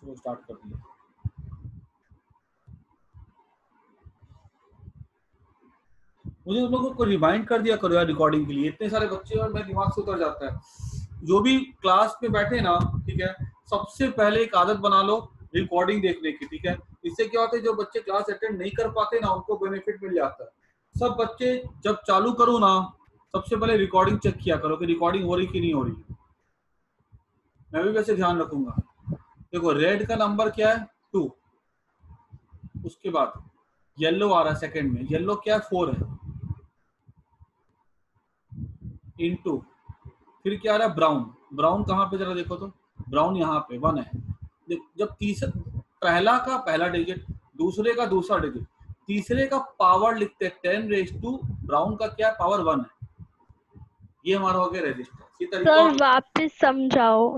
चलो स्टार्ट कर दिया। मुझे तुम लोगों को रिमाइंड कर दिया करो यार रिकॉर्डिंग के लिए, इतने सारे बच्चे और मेरे दिमाग से उतर जाता है। जो भी क्लास में बैठे ना, ठीक है, सबसे पहले एक आदत बना लो रिकॉर्डिंग देखने की, ठीक है। इससे क्या होता है, जो बच्चे क्लास अटेंड नहीं कर पाते ना, उनको बेनिफिट मिल जाता है। सब बच्चे जब चालू करो ना, सबसे पहले रिकॉर्डिंग चेक किया करो कि रिकॉर्डिंग हो रही कि नहीं हो रही। मैं भी वैसे ध्यान रखूंगा। देखो रेड का नंबर क्या है 2, उसके बाद येलो आ रहा है सेकंड में, येलो क्या है 4 है, इनटू फिर क्या आ रहा है ब्राउन, ब्राउन कहाँ पे जरा देखो तो, ब्राउन यहाँ पे 1 है। जब तीसरा, पहला का पहला डिजिट, दूसरे का दूसरा डिजिट, तीसरे का पावर लिखते हैं 10 रेज टू, ब्राउन का क्या पावर 1 है। ये हमारा हो गया रेजिस्टर, ये तरीका। सर वापस समझाओ।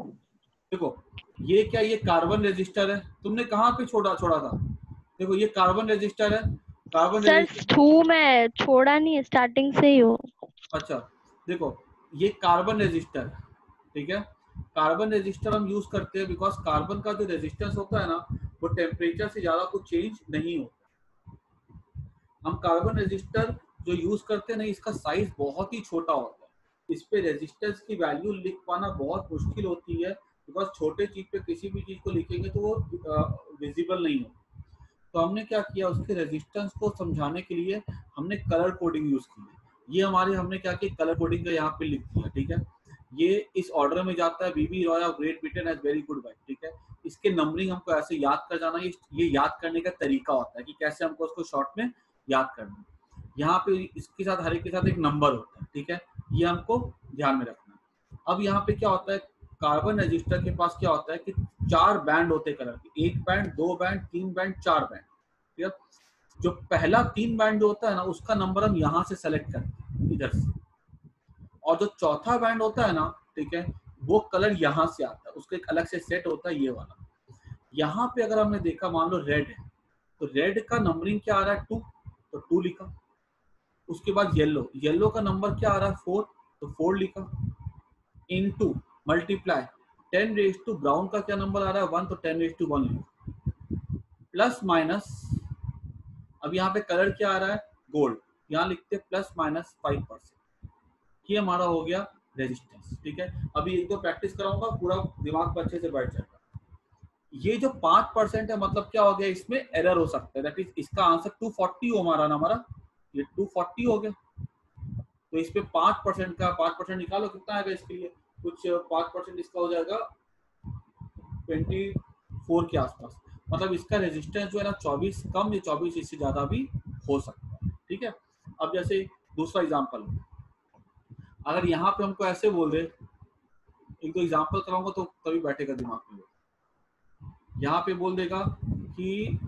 देखो ये क्या, ये कार्बन रेजिस्टर है, तुमने कहाँ पे छोड़ा छोड़ा था। देखो ये कार्बन रेजिस्टर है, कार्बन सर रेजिस्टर। 2 में छोड़ा नहीं, स्टार्टिंग से ही हो। अच्छा देखो, ये कार्बन रेजिस्टर है, ठीक है। कार्बन रेजिस्टर हम यूज करते हैं बिकॉज कार्बन का जो रेजिस्टेंस होता है ना, वो टेम्परेचर से ज्यादा कुछ चेंज नहीं होता। हम कार्बन रेजिस्टर जो यूज करते हैं ना, इसका साइज बहुत ही छोटा होता है, इस पे रेजिस्टेंस की वैल्यू लिख पाना बहुत मुश्किल होती है, बिकॉज छोटे चीज पे किसी भी चीज को लिखेंगे तो वो विजिबल नहीं होता। तो हमने क्या किया, उसके रेजिस्टेंस को समझाने के लिए हमने कलर कोडिंग यूज की है। ये हमारे हमने क्या किया, कलर कोडिंग का यहाँ पे लिख दिया, ठीक है। ये इस ऑर्डर में जाता है, BB Roy of Great Britain as very good bike, ठीक है। इसके नंबरिंग हमको ऐसे याद कर जाना, ये याद करने का तरीका होता है कि कैसे हमको उसको शॉर्ट में याद करना है। यहाँ पे इसके साथ हर एक के साथ एक नंबर होता है, ठीक है, ये हमको ध्यान में रखना है। अब यहाँ पे क्या होता है, कार्बन रजिस्टर के पास क्या होता है कि 4 बैंड होते हैं कलर के, 1 बैंड, 2 बैंड, 3 बैंड, 4 बैंड, ठीक है। जो पहला 3 बैंड जो होता है ना, उसका नंबर हम यहाँ से सेलेक्ट करते हैं इधर से, और जो चौथा बैंड होता है ना, ठीक है, वो कलर यहाँ से आता है, उसका एक अलग से सेट होता है ये वाला। यहाँ पे अगर हमने देखा, मान लो रेड है, तो रेड का नंबरिंग क्या आ रहा है 2, तो 2 लिखा। उसके बाद येलो, येलो का नंबर क्या आ रहा है 4, तो 4 लिखा। Into multiply 10 raise to, brown का क्या नंबर आ रहा है 1, तो 10 रेज टू 1 लिखा। प्लस माइनस, अब यहाँ पे कलर क्या आ रहा है गोल्ड, यहाँ लिखते हैं +-5%। ये हमारा हो गया रेजिस्टेंस, ठीक है। अभी एक दो प्रैक्टिस कराऊंगा, पूरा दिमाग पर अच्छे से बैठ जाएगा। ये जो 5% है, मतलब क्या हो गया, इसमें एरर हो सकता है, दैट इज इसका आंसर 240 हो हमारा ना, हमारा ये 240 हो गया। तो इस पे 5% का 5% निकालो, कितना आएगा इसके लिए, कुछ 5% इसका हो जाएगा 24 के आसपास। मतलब इसका रेजिस्टेंस जो है ना 24 कम या 24 इससे ज्यादा भी हो सकता है, ठीक है। अब जैसे दूसरा एग्जांपल, अगर यहाँ पे हमको ऐसे बोल दे, एक दो एग्जांपल कराऊंगा तो तभी बैठेगा दिमाग में। यहाँ पे बोल देगा कि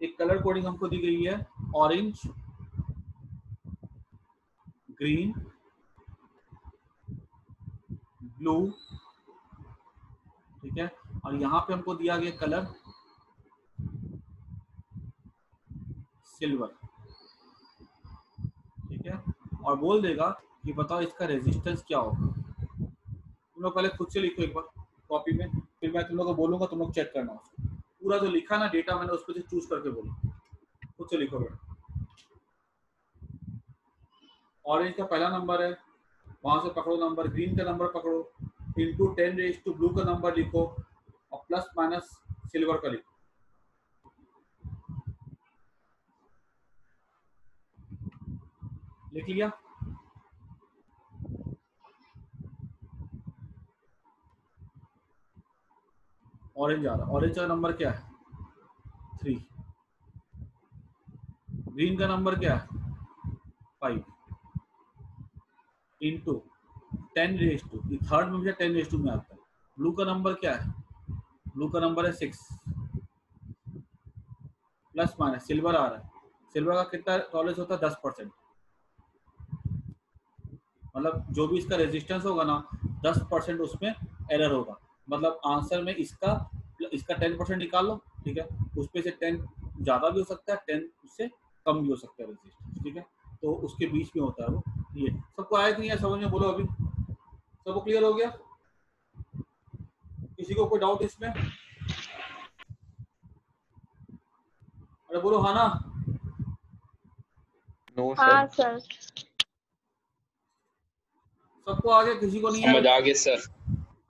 एक कलर कोडिंग हमको दी गई है, ऑरेंज, ग्रीन, ब्लू, ठीक है। और यहाँ पे हमको दिया गया कलर सिल्वर, ठीक है। और बोल देगा कि बताओ इसका रेजिस्टेंस क्या होगा। तुम लोग पहले खुद से लिखो एक बार कॉपी में, फिर मैं तुम लोग को बोलूंगा, तुम लोग चेक करना उसको, पूरा जो लिखा ना डेटा मैंने उस पर से चूज करके बोलूँ, खुद से लिखो बेटा। ऑरेंज का पहला नंबर है, वहां से पकड़ो नंबर, ग्रीन का नंबर पकड़ो, इनटू 10 रेज टू ब्लू का नंबर लिखो, और प्लस माइनस सिल्वर का लिखो। लिख लिया। ऑरेंज आ रहा, ऑरेंज का नंबर क्या है 3, ग्रीन का नंबर क्या है 5, इंटू 10 रेज टू, थर्ड में भी 10 रेज टू में आता है। ब्लू का नंबर क्या है, ब्लू का नंबर है 6, प्लस माइनस सिल्वर आ रहा है, सिल्वर का कितना टॉलरेंस होता है 10%, मतलब जो भी इसका रेजिस्टेंस होगा ना 10% उसमें एरर होगा। मतलब आंसर में इसका इसका 10% निकाल लो, ठीक है। उस पे से 10 ज़्यादा भी हो सकता है, 10 उससे कम भी हो सकता है रेजिस्टेंस, ठीक है। तो उसके बीच में होता है वो। ये सबको आया कि नहीं समझ में, बोलो अभी सबको क्लियर हो गया। किसी को कोई डाउट इसमें? अरे बोलो हाँ ना। नो हाँ सर। सर। सबको आगे, किसी को नहीं समझ आया? आ गए सर।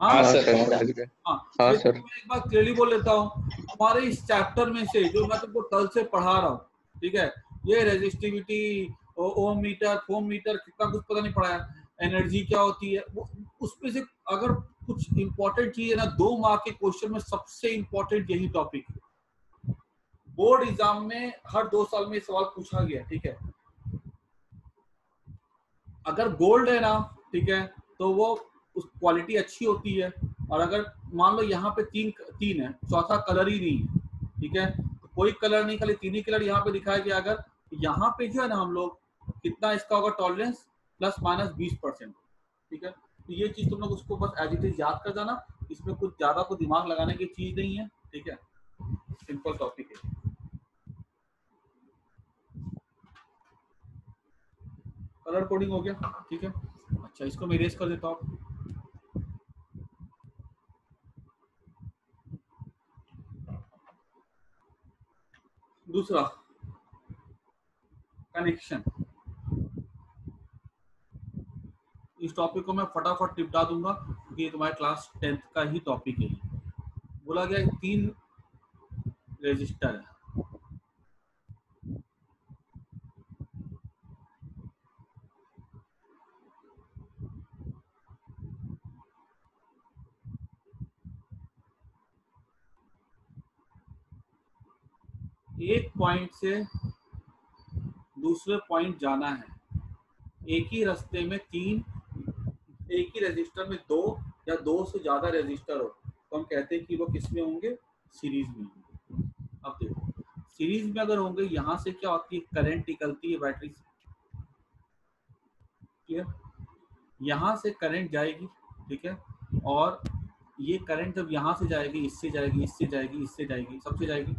हाँ हाँ हाँ सर सर समझ आ समझ गए। हाँ। हाँ देखो सर। मैं एक बात क्लियरली बोल लेता हूँ, हमारे इस चैप्टर में से जो मैं तुमको कल से पढ़ा रहा हूँ, ठीक है, ये रेजिस्टिविटी, ओम मीटर, फोम मीटर, कितना कुछ पता नहीं पड़ा है, एनर्जी क्या होती है, वो उसमें से अगर कुछ इंपॉर्टेंट चीज है ना, 2 मार्क के क्वेश्चन में सबसे इंपॉर्टेंट यही टॉपिक है। बोर्ड एग्जाम में हर 2 साल में ये सवाल पूछा गया, ठीक है। अगर गोल्ड है ना, ठीक है, तो वो उस क्वालिटी अच्छी होती है, और अगर मान लो यहाँ पे तीन है, चौथा कलर ही नहीं है, ठीक है, तो कोई कलर नहीं, खाली 3 ही कलर यहाँ पे दिखाया गया, अगर यहाँ पे जो है ना हम लोग कितना इसका होगा टॉलरेंस, ±20%, ठीक है। तो ये चीज तुम लोग उसको बस एज इट इज याद कर जाना, इसमें कुछ ज्यादा को दिमाग लगाने की चीज नहीं है, ठीक है, सिंपल टॉपिक है। कलर कोडिंग हो गया, ठीक है। अच्छा, इसको मैं इरेज कर देता हूँ। दूसरा कनेक्शन, इस टॉपिक को मैं फटाफट निपटा दूंगा क्योंकि ये तुम्हारे क्लास 10th का ही टॉपिक है। बोला गया 3 रजिस्टर है, एक पॉइंट से दूसरे पॉइंट जाना है, एक ही रास्ते में 3, एक ही रजिस्टर में 2 या 2 से ज्यादा रजिस्टर हो तो हम कहते हैं कि वो किस में होंगे, सीरीज में होंगे। अब देखो सीरीज में अगर होंगे, यहाँ से क्या होती है, करंट निकलती है बैटरी से, ठीक है, यहाँ से करंट जाएगी, ठीक है, और ये करंट जब यहाँ से जाएगी, इससे जाएगी, इससे जाएगी, इससे जाएगी, सबसे जाएगी,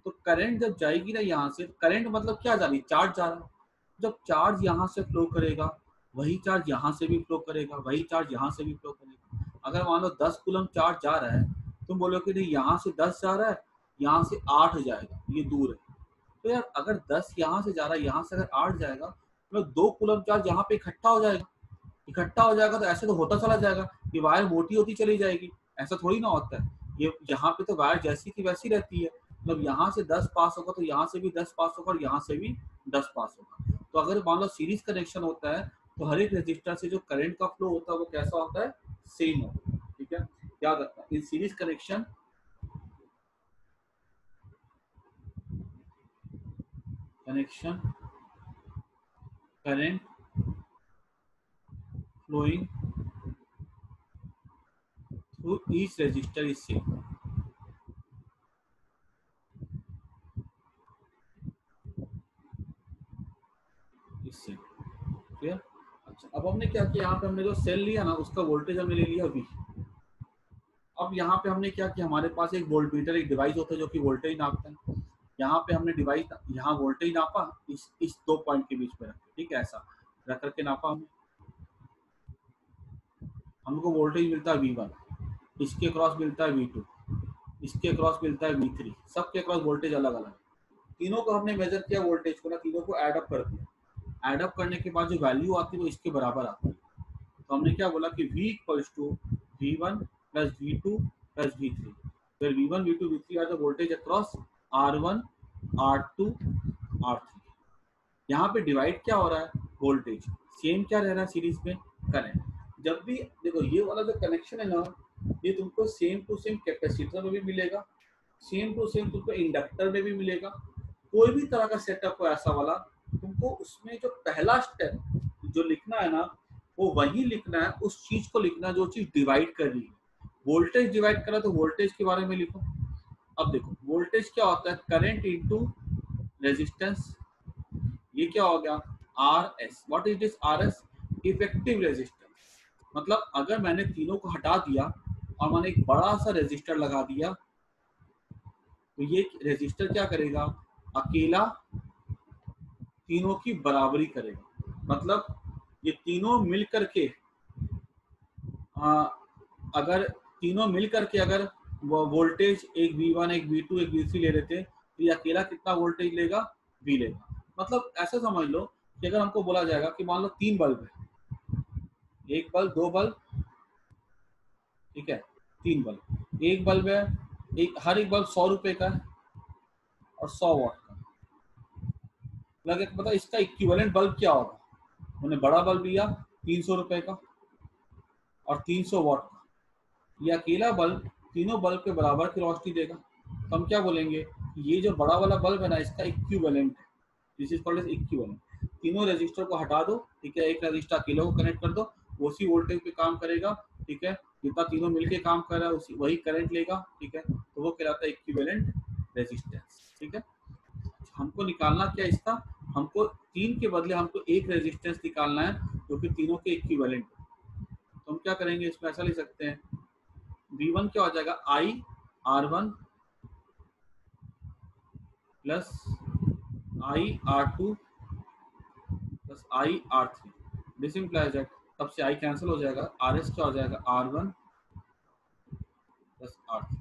तो करंट जब जाएगी ना यहाँ से, करंट मतलब क्या जा रही है, चार्ज जा रहा है, जब चार्ज यहाँ से फ्लो करेगा, वही चार्ज यहाँ से भी फ्लो करेगा, वही चार्ज यहाँ से भी फ्लो करेगा। अगर मान लो 10 कूलम चार्ज जा रहा है, तुम बोलो कि नहीं यहाँ से 10 जा रहा है, यहाँ से 8 जाएगा, ये दूर है, तो यार अगर 10 यहाँ से जा रहा है, यहाँ से अगर 8 जाएगा, तो 2 कूलम चार्ज यहाँ पे इकट्ठा हो जाएगा, इकट्ठा हो जाएगा तो ऐसे तो होता चला जाएगा कि वायर मोटी होती चली जाएगी, ऐसा थोड़ी ना होता है। ये यहाँ पे तो वायर जैसी की वैसी रहती है, मतलब यहाँ से 10 पास होगा तो यहाँ से भी 10 पास होगा और यहाँ से भी 10 पास होगा। तो अगर मान लो सीरीज कनेक्शन होता है तो हर एक रजिस्टर से जो करंट का फ्लो होता है वो कैसा होता है, सेम होता है, ठीक है, याद रखना in series connection current flowing through each register is same। इससे क्लियर। अच्छा, अब हमने क्या किया, यहाँ पे हमने जो सेल लिया ना उसका वोल्टेज हमने ले लिया V। अब यहाँ पे हमने क्या किया, हमारे पास एक वोल्टमीटर, एक डिवाइस होता है जो कि वोल्टेज नापता है। यहाँ पे हमने डिवाइस, यहाँ वोल्टेज नापा, इस 2 पॉइंट के बीच में रख, ठीक है, ऐसा रख करके नापा हमने, हमको वोल्टेज मिलता है V1, इसके क्रॉस मिलता है V2, इसके क्रॉस मिलता है V3, सबके क्रॉस वोल्टेज अलग अलग, तीनों को हमने मेजर किया वोल्टेज को ना, तीनों को एड अप कर दिया, एड अप करने के बाद जो वैल्यू आती है वो इसके बराबर आती है। तो हमने क्या बोला कि V equals to V1 plus V2 plus V3, where V1, V2, V3 are the voltage across R1, R2, R3। यहाँ पे डिवाइड क्या हो रहा है, वोल्टेज सेम क्या रह रहा है सीरीज में, करंट। जब भी देखो ये वाला जो कनेक्शन है ना, ये तुमको सेम टू सेम कैपेसिटर में भी मिलेगा, सेम टू सेम तुमको इंडक्टर में भी मिलेगा, कोई भी तरह का सेटअप हो ऐसा वाला, तुमको उसमें जो पहला स्टेप जो लिखना है ना, वो वही लिखना है, उस चीज को लिखना जो चीज डिवाइड कर रही है। वोल्टेज डिवाइड करा तो वोल्टेज के बारे में लिखो। अब देखो वोल्टेज क्या होता है, करंट इनटू रेजिस्टेंस, ये क्या हो गया, R S. What is this R S, effective resistance. मतलब अगर मैंने तीनों को हटा दिया और मैंने एक बड़ा सा रेजिस्टर लगा दिया, तो ये रेजिस्टर क्या करेगा, अकेला तीनों की बराबरी करेगा। मतलब ये तीनों मिल करके अगर तीनों मिल करके अगर वो वोल्टेज एक V1 एक V2 एक V3 ले लेते तो ये अकेला कितना वोल्टेज लेगा, V लेगा। मतलब ऐसा समझ लो कि अगर हमको बोला जाएगा कि मान लो 3 बल्ब है, एक बल्ब, दो बल्ब, ठीक है, 3 बल्ब, एक बल्ब है, एक हर एक बल्ब 100 रुपए का है और 100 वाट का। लगे पता इसका इक्विवेलेंट बल्ब क्या होगा, उन्होंने बड़ा बल्ब लिया 300 रुपए का और 300 वाट का, ये अकेला बल्ब तीनों बल्ब के बराबर की रोशनी देगा। तो हम क्या बोलेंगे, ये जो बड़ा वाला बल्ब है ना, इसका इक्विवेलेंट है, this is called as equivalent. तीनों रेजिस्टर को हटा दो, ठीक है, एक रेजिस्टर अकेले को कनेक्ट कर दो, उसी वोल्टेज पे काम करेगा, ठीक है, जितना तीनों मिलके काम कर रहा है उसी वही करंट लेगा, ठीक है, तो वो कहलाता है इक्विवेलेंट रेजिस्टेंस, ठीक है। हमको निकालना क्या इसका, हमको 3 के बदले हमको एक रेजिस्टेंस निकालना है जो कि तीनों के इक्विवेलेंट। तो हम क्या करेंगे, इसमें ऐसा लिख सकते हैं, V1 क्या हो जाएगा, I R1 plus I R2 plus I R3। This implies that, तब से I कैंसिल हो जाएगा, RS क्या हो जाएगा, R1 प्लस R3,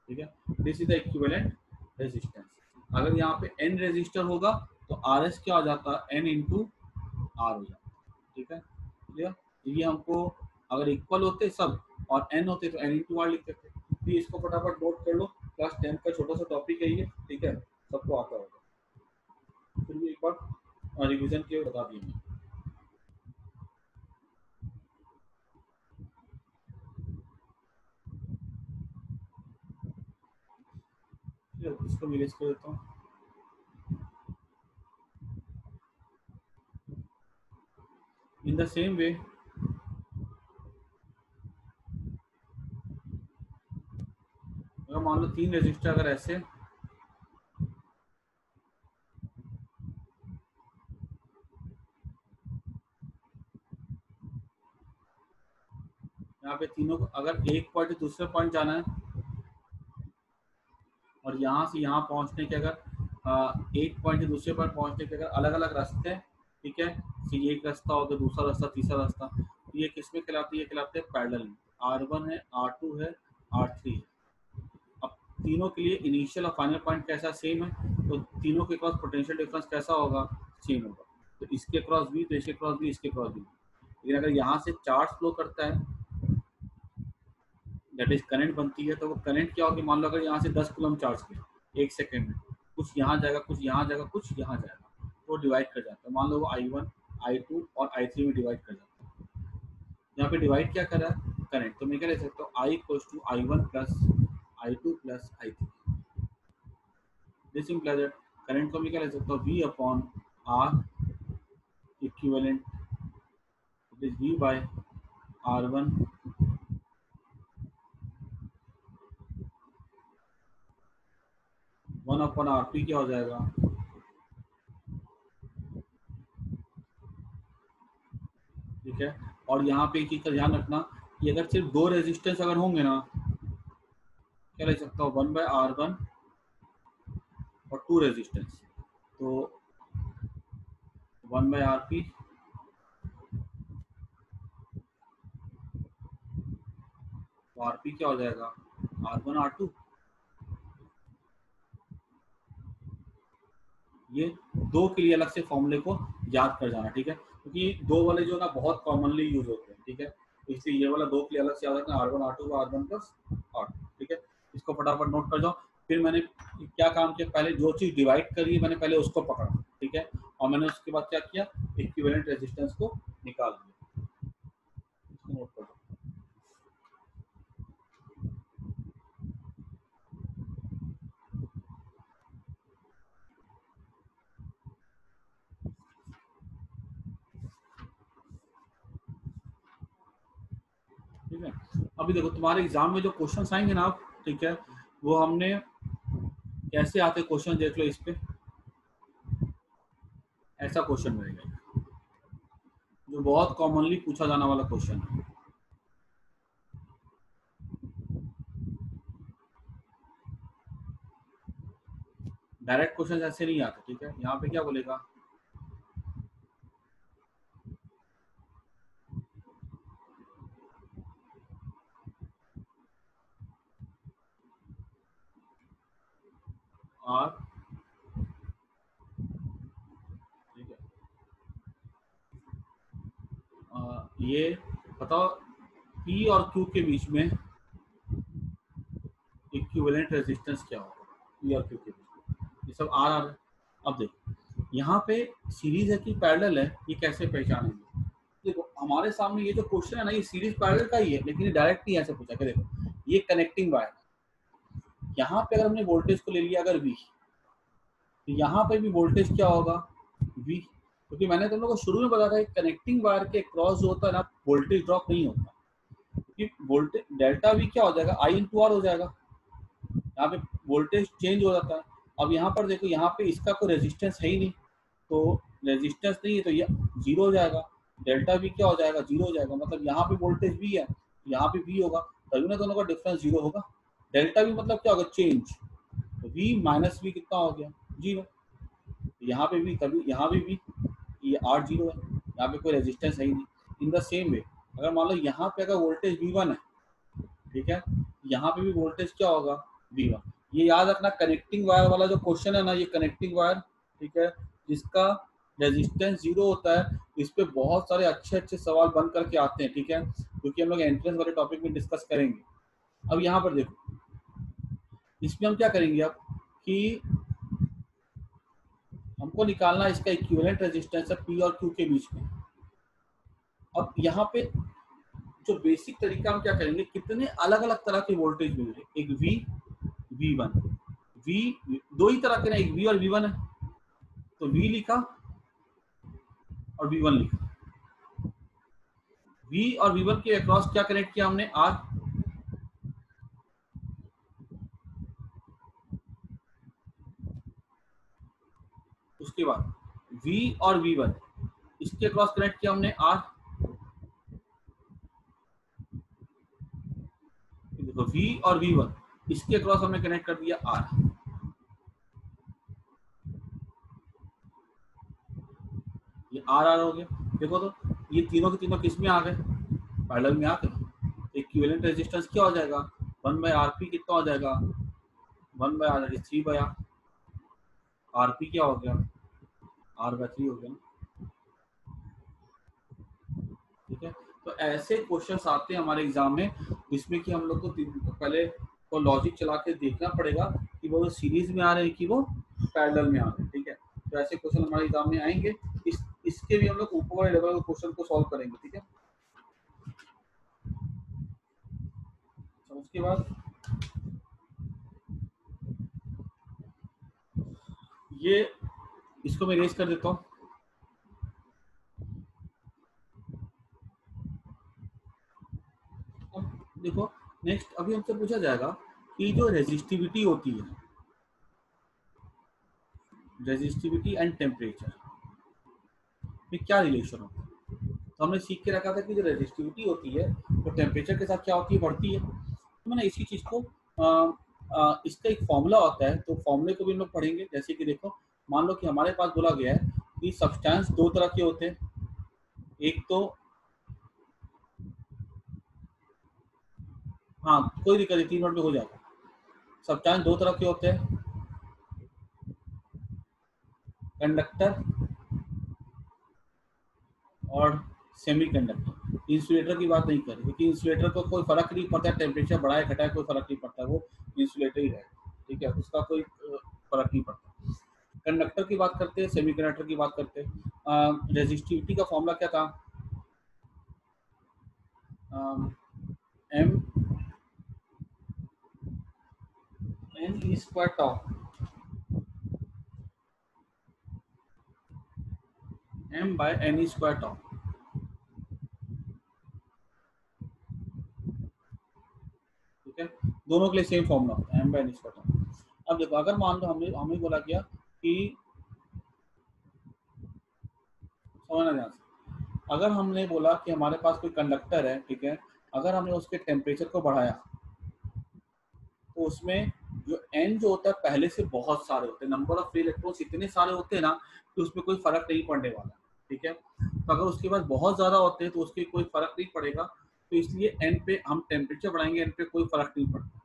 ठीक है। This is the equivalent resistance. अगर यहाँ पे N रेजिस्टर होगा तो RS क्या हो जाता है, N इंटू R हो जाता है, ठीक है, क्लियर। ये हमको अगर इक्वल होते सब और N होते तो N इंटू R लिखते थे। तो इसको फटाफट नोट कर लो, क्लास 10 का छोटा सा टॉपिक है ये, ठीक है, सबको आता होगा, फिर भी एक बार रिवीजन के बता दिए मैं। इसको भी लिस्ट कर देता हूँ। इन द सेम वे अगर मान लो 3 रेजिस्टर अगर ऐसे, यहाँ पे तीनों को अगर एक पॉइंट दूसरे पॉइंट जाना है और यहाँ से यहाँ पहुँचने के अगर एक पॉइंट से दूसरे पॉइंट पहुँचने के अगर अलग अलग रास्ते हैं, ठीक है, तो ये एक रास्ता हो गया, दूसरा रास्ता, तीसरा रास्ता, तो ये किसमें कहलाते हैं, ये कहलाते हैं पैरेलल। R1 है, R2 है, R3 है। अब तीनों के लिए इनिशियल और फाइनल पॉइंट कैसा सेम है, तो तीनों के क्रॉस पोटेंशियल डिफरेंस कैसा होगा, सेम होगा। तो इसके क्रॉस भी, तो इसके क्रॉस भी, इसके क्रॉस भी। लेकिन अगर यहाँ से चार्ज फ्लो करता है, दैट इज करंट बनती है, तो वो करंट क्या होगी, मान लो अगर यहाँ से 10 कूलम चार्ज किया एक सेकेंड में, कुछ यहाँ जाएगा, कुछ यहाँ जाएगा, कुछ यहाँ जाएगा, तो डिवाइड कर जाता है। मान लो वो I1 I2 और I3 में डिवाइड कर जाता है। यहाँ पे डिवाइड क्या कर रहा है, करंट। तो मैं क्या ले सकता हूँ, I equals to I1 plus I2 plus I3। This implies that current को मैं क्या ले सकता हूँ, V upon R equivalent, it is V by R1 1 upon RP क्या हो जाएगा, ठीक है। और यहाँ पे एक चीज का ध्यान रखना कि अगर सिर्फ 2 रेजिस्टेंस अगर होंगे ना, क्या ले सकता हूँ, 1 बाय R1 और 2 रेजिस्टेंस, तो 1 बाय RP, तो RP क्या हो जाएगा, R1 R2। ये दो के लिए अलग से फॉर्मूले को याद कर जाना, ठीक है, क्योंकि दो वाले जो ना बहुत कॉमनली यूज होते हैं, ठीक है, इसलिए ये वाला दो के लिए अलग से याद रखना, R1 R2 R1 plus R2, ठीक है। इसको फटाफट नोट कर जाओ। फिर मैंने क्या काम किया, पहले जो चीज डिवाइड करी मैंने पहले उसको पकड़ा, ठीक है, और मैंने उसके बाद क्या किया, इक्विवेलेंट रेजिस्टेंस को निकाल दिया। इसको नोट कर दो, ठीक है। अभी देखो तुम्हारे एग्जाम में जो क्वेश्चन आएंगे ना, ठीक है, वो हमने कैसे आते क्वेश्चन देख लो, इस पे ऐसा क्वेश्चन रहेगा जो बहुत कॉमनली पूछा जाने वाला क्वेश्चन है। डायरेक्ट क्वेश्चन ऐसे नहीं आते, ठीक है। यहाँ पे क्या बोलेगा, आर, ठीक है। ये बताओ पी और क्यू के बीच में इक्विवेलेंट रेजिस्टेंस क्या होगा, पी और क्यू के बीच में, ये सब आर आर है। अब देखो यहाँ पे सीरीज है कि पैरेलल है, ये कैसे पहचानेंगे? देखो हमारे सामने ये जो क्वेश्चन है ना, ये सीरीज पैरेलल का ही है, लेकिन ये डायरेक्ट नहीं ऐसे पूछा कि देखो ये कनेक्टिंग वायर, यहाँ पे अगर हमने वोल्टेज को ले लिया अगर वी, तो यहाँ पे भी वोल्टेज क्या होगा, वी, क्योंकि मैंने तुम लोगों को शुरू में बताया था कनेक्टिंग वायर के क्रॉस जो होता है ना, वोल्टेज ड्रॉप नहीं होता, क्योंकि वोल्टेज डेल्टा वी क्या हो जाएगा, आई इंटू आर हो जाएगा, यहाँ पे वोल्टेज चेंज हो जाता है। अब यहाँ पर देखो, यहाँ पे इसका कोई रेजिस्टेंस है ही नहीं, तो रेजिस्टेंस नहीं है तो ये जीरो हो जाएगा, डेल्टा वी क्या हो जाएगा, जीरो हो जाएगा, मतलब यहाँ पे वोल्टेज वी है, यहाँ पे वी होगा, तभी ना दोनों का डिफरेंस जीरो होगा। डेल्टा वी मतलब क्या होगा, चेंज, तो वी माइनस वी कितना हो गया, जीरो, यहाँ पे भी तभी यहाँ पे भी ये आर जीरो है, यहाँ पे कोई रेजिस्टेंस है ही नहीं। इन द सेम वे अगर मान लो यहाँ पे अगर वोल्टेज V1 है, ठीक है, यहाँ पे भी वोल्टेज क्या होगा, V1। ये याद रखना, कनेक्टिंग वायर वाला जो क्वेश्चन है ना, ये कनेक्टिंग वायर, ठीक है, जिसका रेजिस्टेंस जीरो होता है, इस पे बहुत सारे अच्छे अच्छे सवाल बन करके आते हैं, ठीक है, क्योंकि हम लोग एंट्रेंस वाले टॉपिक में डिस्कस करेंगे। अब यहाँ पर देखो, इसमें हम क्या करेंगे अब कि हमको निकालना इसका इक्विवेलेंट रेजिस्टेंस है पी और क्यू के बीच में। अब यहाँ पे जो बेसिक तरीका हम क्या करेंगे, कितने अलग अलग तरह के वोल्टेज मिल रहे, एक वी, V1, वी दो ही तरह के ना, एक वी और V1 है, तो वी लिखा और V1 लिखा, वी और V1 के अक्रॉस क्या कनेक्ट किया हमने, आर, उसके बाद V और V1 इसके क्रॉस कनेक्ट किया हमने आर, देखो V और V1 इसके क्रॉस हमने कनेक्ट कर दिया आर, ये आर आर हो गया। देखो तो ये तीनों के तीनों किस में आ गए, पैरेलल में आ गए। इक्विवेलेंट रेजिस्टेंस क्या हो जाएगा, 1/RP कितना हो जाएगा, 1/R 3/R, आरपी क्या हो गया, R/3 हो गया, ठीक है। तो ऐसे क्वेश्चंस आते हैं हमारे एग्जाम में, जिसमें कि हम लोग को पहले तो लॉजिक चला के देखना पड़ेगा कि वो सीरीज में आ रहे हैं कि वो पैरेलल में आ रहे हैं, ठीक है। तो ऐसे क्वेश्चन हमारे एग्जाम में आएंगे, इसके भी हम लोग ऊपर वाले लेवल के क्वेश्चन को सॉल्व करेंगे, ठीक है। तो उसके बाद ये इसको मैं रेज कर देता हूँ। अब देखो नेक्स्ट अभी हमसे पूछा जाएगा कि जो रेजिस्टिविटी होती है, रेजिस्टिविटी एंड टेम्परेचर में क्या रिलेशन होता है। तो हमने सीख के रखा था कि जो रेजिस्टिविटी होती है वो टेम्परेचर के साथ क्या होती है, बढ़ती है। तो मैंने इसी चीज को इसका एक फॉर्मूला होता है, तो फॉर्मूले को भी हम लोग पढ़ेंगे। जैसे कि देखो मान लो कि हमारे पास बोला गया है कि सब्सटेंस दो तरह के होते हैं, एक तो हाँ कोई दिक्कत नहीं, 3 मिनट में हो जाएगा। सब्सटेंस दो तरह के होते हैं, कंडक्टर और सेमीकंडक्टर। इंसुलेटर की बात नहीं कर रही, क्योंकि इंसुलेटर को कोई फर्क नहीं पड़ता, टेम्परेचर बढ़ाए घटाए कोई फर्क नहीं पड़ता, वो इंसुलेटर ही है, ठीक है, उसका कोई फर्क नहीं पड़ता। कंडक्टर की बात करते हैं, सेमीकंडक्टर की बात करते हैं। रेजिस्टिविटी का फॉर्मूला क्या था, m n e square tau, m by n e square tau, ठीक है। दोनों के लिए सेम फॉर्मूला होता है, m by n e square tau. अब देखो अगर मान लो हमने हमें बोला गया कि समझना ध्यान से, अगर हमने बोला कि हमारे पास कोई कंडक्टर है, ठीक है, अगर हमने उसके टेम्परेचर को बढ़ाया तो उसमें जो एन जो होता है पहले से बहुत सारे होते हैं, नंबर ऑफ फ्री इलेक्ट्रॉन्स इतने सारे होते हैं ना कि उसमें कोई फर्क नहीं पड़ने वाला, ठीक है। तो अगर उसके पास बहुत ज्यादा होते हैं तो उसके कोई फर्क नहीं पड़ेगा, तो इसलिए एन पे हम टेम्परेचर बढ़ाएंगे, एन पे कोई फर्क नहीं पड़ता।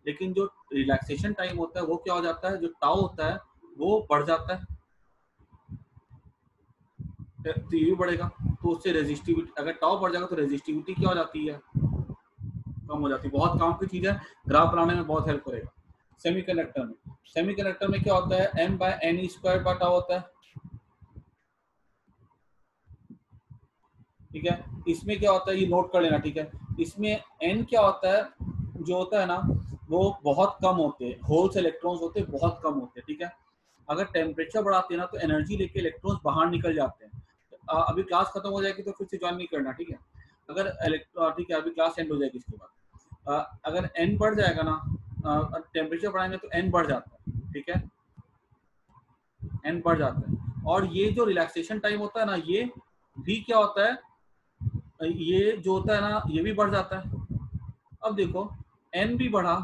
लेकिन जो रिलैक्सेशन टाइम होता है वो क्या हो जाता है, जो टाउ होता है वो बढ़ जाता है, तो ये भी बढ़ेगा। तो उससे रेजिस्टिविटी, अगर टाउ बढ़ जाएगा तो रेजिस्टिविटी क्या हो जाती है, कम हो जाती है। बहुत काम की चीज है, ग्राफ बनाने में बहुत हेल्प करेगा। सेमीकंडक्टर में क्या होता है, m बाय एन स्क्वायर का टाउ होता है, ठीक है। इसमें क्या होता है, ये नोट कर लेना, ठीक है। इसमें n क्या होता है, जो होता है ना वो बहुत कम होते हैं, होल्स इलेक्ट्रॉन्स होते हैं बहुत कम होते हैं, ठीक है। अगर टेम्परेचर बढ़ाते हैं ना तो एनर्जी लेके इलेक्ट्रॉन्स बाहर निकल जाते हैं। अभी क्लास खत्म हो जाएगी तो फिर से ज्वाइन नहीं करना, ठीक है। अगर ठीक है, अभी क्लास एंड हो जाएगी इसके बाद। अगर n बढ़ जाएगा ना, टेम्परेचर बढ़ाएंगे तो n बढ़ जाता है, ठीक है, n बढ़ जाता है। और ये जो रिलैक्सेशन टाइम होता है ना, ये भी क्या होता है, ये जो होता है ना ये भी बढ़ जाता है। अब देखो n भी बढ़ा